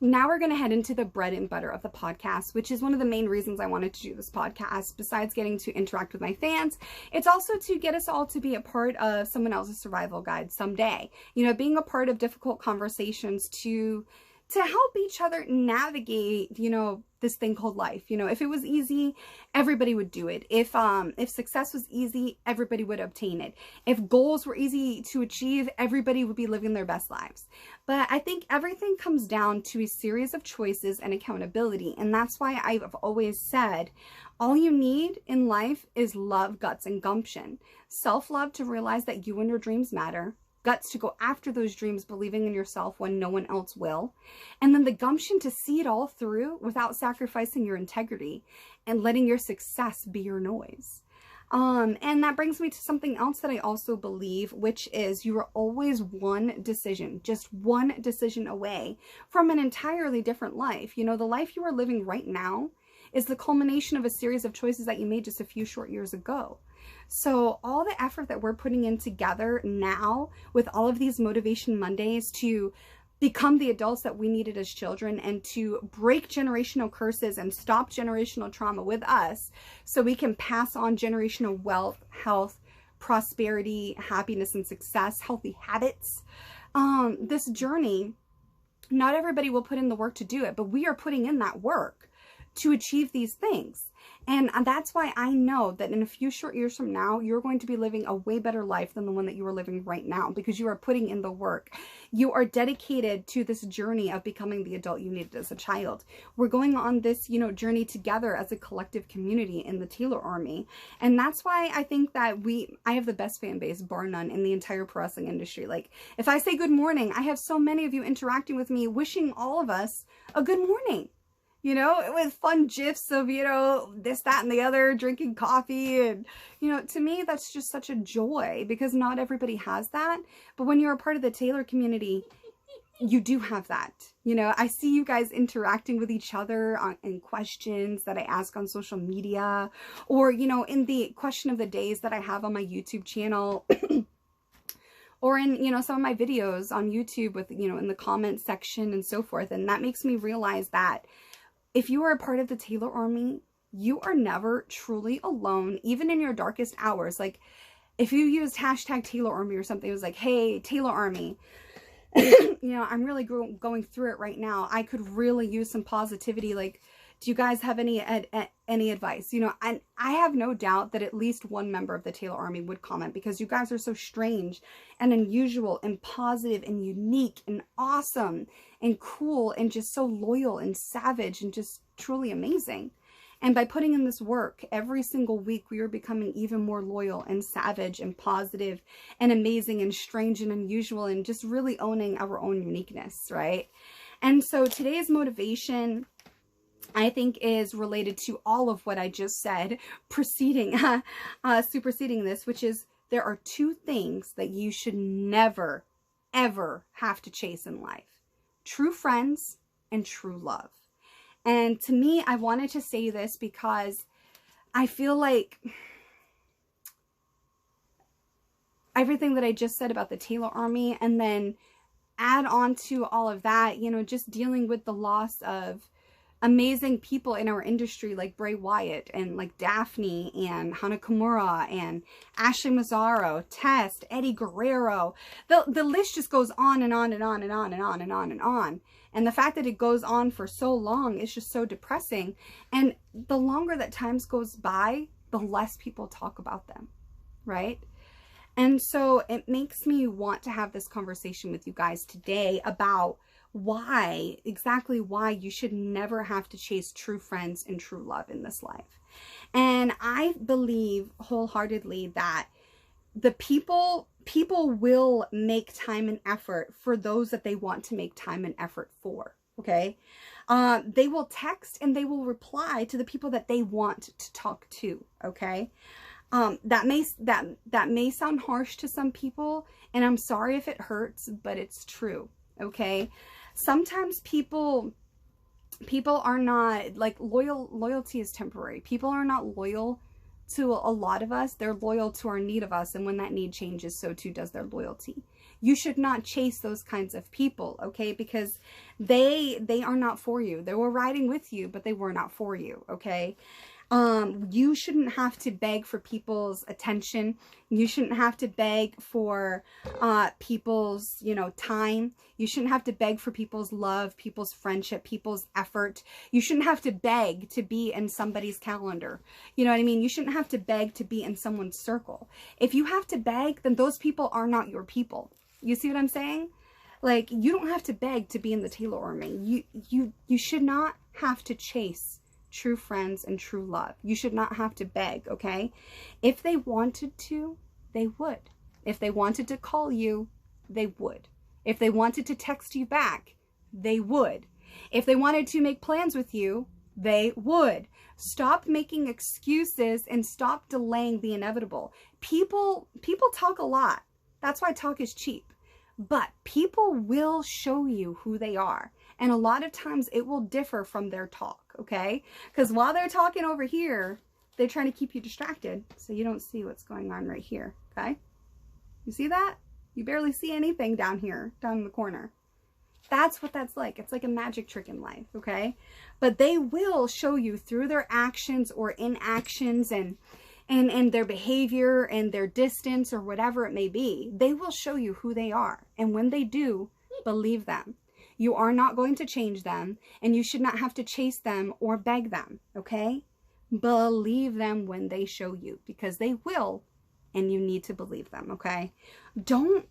Now we're going to head into the bread and butter of the podcast, which is one of the main reasons I wanted to do this podcast. Besides getting to interact with my fans, it's also to get us all to be a part of someone else's survival guide someday. You know, being a part of difficult conversations to help each other navigate, you know, this thing called life. You know, if it was easy, everybody would do it. If success was easy, everybody would obtain it. If goals were easy to achieve, everybody would be living their best lives. But I think everything comes down to a series of choices and accountability. And that's why I've always said, all you need in life is love, guts, and gumption. Self-love to realize that you and your dreams matter. Guts to go after those dreams, believing in yourself when no one else will. And then the gumption to see it all through without sacrificing your integrity and letting your success be your noise. And that brings me to something else that I also believe, which is you are always one decision, just one decision away from an entirely different life. You know, the life you are living right now is the culmination of a series of choices that you made just a few short years ago. So all the effort that we're putting in together now with all of these Motivation Mondays to become the adults that we needed as children and to break generational curses and stop generational trauma with us so we can pass on generational wealth, health, prosperity, happiness, and success, healthy habits. This journey, not everybody will put in the work to do it, but we are putting in that work to achieve these things. And that's why I know that in a few short years from now, you're going to be living a way better life than the one that you are living right now, because you are putting in the work. You are dedicated to this journey of becoming the adult you needed as a child. We're going on this, you know, journey together as a collective community in the Taeler Army. And that's why I think that I have the best fan base, bar none, in the entire pro wrestling industry. Like, if I say good morning, I have so many of you interacting with me, wishing all of us a good morning. You know, with fun gifs of, you know, this, that, and the other, drinking coffee. And, you know, to me, that's just such a joy because not everybody has that. But when you're a part of the Taeler community, you do have that. You know, I see you guys interacting with each other in questions that I ask on social media, or, you know, in the question of the days that I have on my YouTube channel. Or in, you know, some of my videos on YouTube with, you know, in the comment section and so forth. And that makes me realize that if you are a part of the Taeler Army, you are never truly alone, even in your darkest hours. Like, if you used hashtag Taeler Army or something, it was like, hey, Taeler Army, you know, I'm really going through it right now. I could really use some positivity. Like, do you guys have any advice? You know, and I have no doubt that at least one member of the Taeler Army would comment, because you guys are so strange and unusual and positive and unique and awesome and cool and just so loyal and savage and just truly amazing. And by putting in this work every single week, we are becoming even more loyal and savage and positive and amazing and strange and unusual and just really owning our own uniqueness, right? And so today's motivation, I think, is related to all of what I just said, superseding this, which is there are two things that you should never, ever have to chase in life: true friends and true love. And to me, I wanted to say this because I feel like everything that I just said about the Taeler Army, and then add on to all of that, you know, just dealing with the loss of amazing people in our industry like Bray Wyatt and like Daphne and Hana Kimura and Ashley Mazzaro, Test, Eddie Guerrero. The list just goes on and on and on and on and on and on and on. And the fact that it goes on for so long is just so depressing. And the longer that times goes by, the less people talk about them, right? And so it makes me want to have this conversation with you guys today about exactly why you should never have to chase true friends and true love in this life. And I believe wholeheartedly that the people will make time and effort for those that they want to make time and effort for. Okay. They will text and they will reply to the people that they want to talk to. Okay. That may sound harsh to some people, and I'm sorry if it hurts, but it's true. Okay. Sometimes people are not, like, loyalty is temporary. People are not loyal to a lot of us, they're loyal to our need of us. And when that need changes, so too does their loyalty. You should not chase those kinds of people, okay? Because they are not for you. They were riding with you, but they were not for you, okay? You shouldn't have to beg for people's attention. You shouldn't have to beg for people's, you know, time. You shouldn't have to beg for people's love, people's friendship, people's effort. You shouldn't have to beg to be in somebody's calendar. You know what I mean? You shouldn't have to beg to be in someone's circle. If you have to beg, then those people are not your people. You see what I'm saying? Like, you don't have to beg to be in the Taeler army. You should not have to chase true friends and true love. You should not have to beg, okay? If they wanted to, they would. If they wanted to call you, they would. If they wanted to text you back, they would. If they wanted to make plans with you, they would. Stop making excuses and stop delaying the inevitable. People talk a lot. That's why talk is cheap. But people will show you who they are. And a lot of times it will differ from their talk, okay? Because while they're talking over here, they're trying to keep you distracted so you don't see what's going on right here, okay? You see that? You barely see anything down here, down in the corner. That's what that's like. It's like a magic trick in life, okay? But they will show you through their actions or inactions and their behavior and their distance or whatever it may be. They will show you who they are. And when they do, believe them. You are not going to change them, and you should not have to chase them or beg them, okay? Believe them when they show you, because they will, and you need to believe them, okay? Don't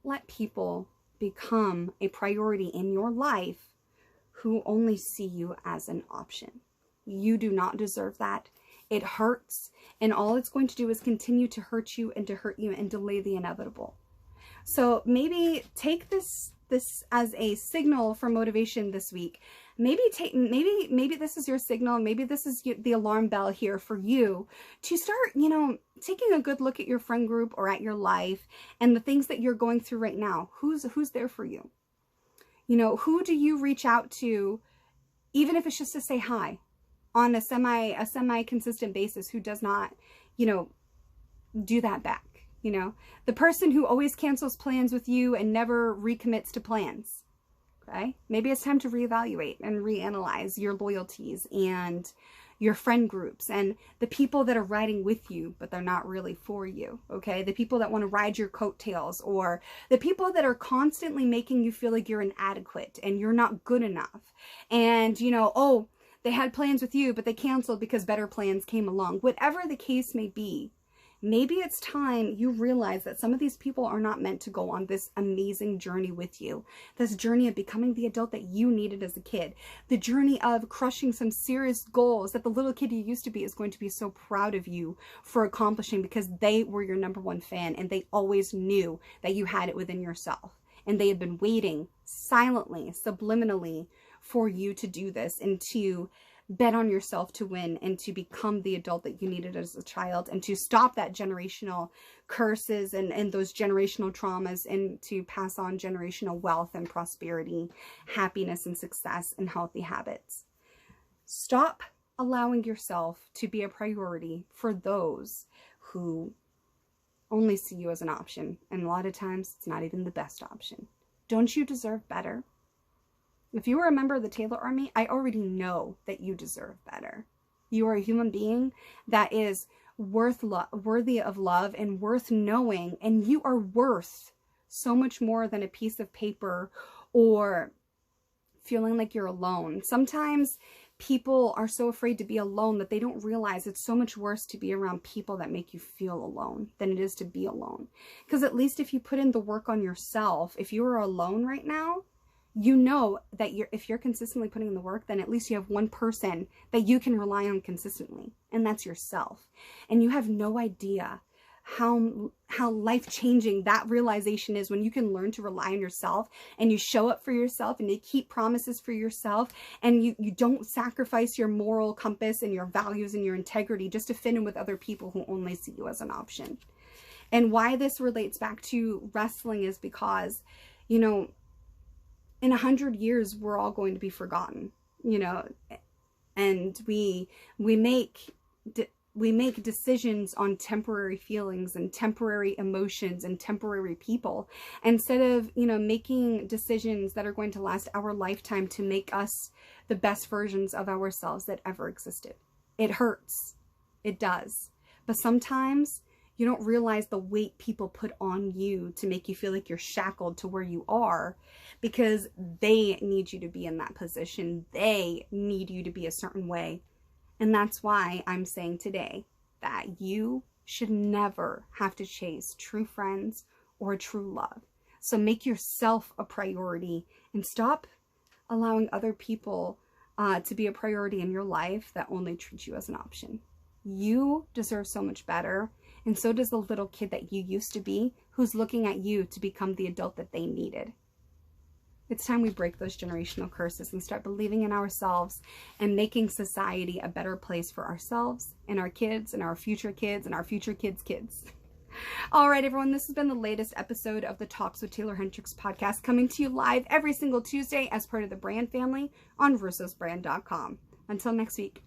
let people become a priority in your life who only see you as an option. You do not deserve that. It hurts, and all it's going to do is continue to hurt you and delay the inevitable. So maybe take this as a signal for motivation this week. Maybe this is your signal. Maybe this is the alarm bell here for you to start, you know, taking a good look at your friend group or at your life and the things that you're going through right now. Who's there for you? You know, who do you reach out to, even if it's just to say hi on a semi-consistent basis, who does not, you know, do that back? You know, the person who always cancels plans with you and never recommits to plans, okay? Maybe it's time to reevaluate and reanalyze your loyalties and your friend groups and the people that are riding with you, but they're not really for you, okay? The people that want to ride your coattails, or the people that are constantly making you feel like you're inadequate and you're not good enough. And, you know, oh, they had plans with you, but they canceled because better plans came along. Whatever the case may be, maybe it's time you realize that some of these people are not meant to go on this amazing journey with you. This journey of becoming the adult that you needed as a kid. The journey of crushing some serious goals that the little kid you used to be is going to be so proud of you for accomplishing, because they were your #1 fan and they always knew that you had it within yourself. And they have been waiting silently, subliminally for you to do this and to bet on yourself to win and to become the adult that you needed as a child, and to stop that generational curses and those generational traumas, and to pass on generational wealth and prosperity, happiness and success and healthy habits. Stop allowing yourself to be a priority for those who only see you as an option. And a lot of times it's not even the best option. Don't you deserve better? If you are a member of the Taeler Army, I already know that you deserve better. You are a human being that is worthy of love and worth knowing, and you are worth so much more than a piece of paper or feeling like you're alone. Sometimes people are so afraid to be alone that they don't realize it's so much worse to be around people that make you feel alone than it is to be alone. Because at least if you put in the work on yourself, if you are alone right now, you know that if you're consistently putting in the work, then at least you have one person that you can rely on consistently, and that's yourself. And you have no idea how life-changing that realization is when you can learn to rely on yourself, and you show up for yourself, and you keep promises for yourself, and you don't sacrifice your moral compass and your values and your integrity just to fit in with other people who only see you as an option. And why this relates back to wrestling is because, you know, in 100 years, we're all going to be forgotten, you know, and we make we make decisions on temporary feelings and temporary emotions and temporary people, instead of, you know, making decisions that are going to last our lifetime to make us the best versions of ourselves that ever existed. It hurts. It does. But sometimes you don't realize the weight people put on you to make you feel like you're shackled to where you are, because they need you to be in that position. They need you to be a certain way. And that's why I'm saying today that you should never have to chase true friends or true love. So make yourself a priority and stop allowing other people to be a priority in your life that only treat you as an option. You deserve so much better, and so does the little kid that you used to be, who's looking at you to become the adult that they needed. It's time we break those generational curses and start believing in ourselves and making society a better place for ourselves and our kids and our future kids and our future kids' kids. All right, everyone, this has been the latest episode of the Talks with Taeler Hendrix podcast, coming to you live every single Tuesday as part of the brand family on russosbrand.com. Until next week.